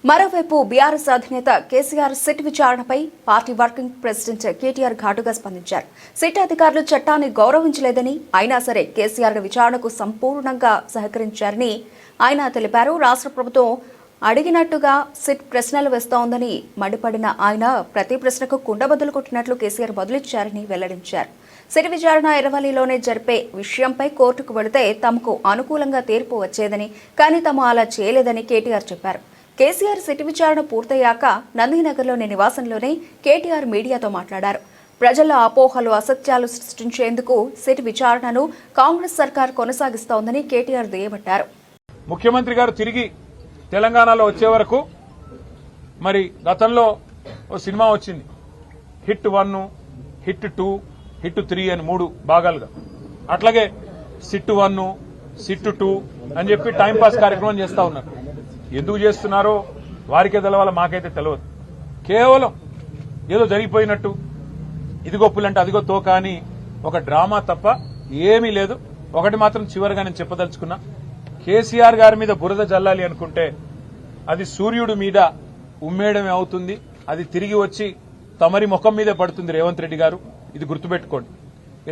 మరోవైపు బీఆర్ఎస్ అధినేత KCR SIT విచారణపై పార్టీ వర్కింగ్ ప్రెసిడెంట్ కేటీఆర్ ఘాటుగా స్పందించారు. సిట్ అధికారులు చట్టాన్ని గౌరవించలేదని, అయినా సరే కేసీఆర్ విచారణకు సంపూర్ణంగా సహకరించారని ఆయన తెలిపారు. రాష్ట్ర ప్రభుత్వం అడిగినట్టుగా సిట్ ప్రశ్నలు వేస్తోందని మండిపడిన ఆయన ప్రతి ప్రశ్నకు కుండబద్దలు కొట్టినట్లు కేసీఆర్ బదులిచ్చారని వెల్లడించారు. సిట్ విచారణ ఎరవలిలోనే జరిపే విషయంపై కోర్టుకు వెళితే తమకు అనుకూలంగా తీర్పు వచ్చేదని, కానీ తాము అలా చేయలేదని కేటీఆర్ చెప్పారు. కేసీఆర్ సిట్ విచారణ పూర్తయ్యాక నందినగర్లోని నివాసంలోనే కేటీఆర్ మీడియాతో మాట్లాడారు. ప్రజల అపోహలు, అసత్యాలు సృష్టించేందుకు సిట్ విచారణను కాంగ్రెస్ సర్కార్ కొనసాగిస్తోందని కేటీఆర్ దుయ్యబట్టారు. ముఖ్యమంత్రి గారు తిరిగి తెలంగాణలో వచ్చే వరకు మరి గతంలో ఓ సినిమా వచ్చింది, హిట్ 1, హిట్ 2, హిట్ 3 అని 3 భాగాలుగా. అట్లాగే సిట్ 1, సిట్ 2 అని చెప్పి టైంపాస్ కార్యక్రమం చేస్తా ఉన్నారు. ఎందుకు చేస్తున్నారో వారికే తెలవాల, మాకైతే తెలియదు. కేవలం ఏదో జరిగిపోయినట్టు ఇదిగో పులంటే అదిగో తోక అని ఒక డ్రామా తప్ప ఏమీ లేదు. ఒకటి మాత్రం చివరిగా నేను చెప్పదలుచుకున్నా, కేసీఆర్ గారి మీద బురద జల్లాలి అనుకుంటే అది సూర్యుడి మీద ఉమ్మేయడమే అవుతుంది. అది తిరిగి వచ్చి తమరి ముఖం మీదే పడుతుంది రేవంత్ రెడ్డి గారు. ఇది గుర్తుపెట్టుకోండి.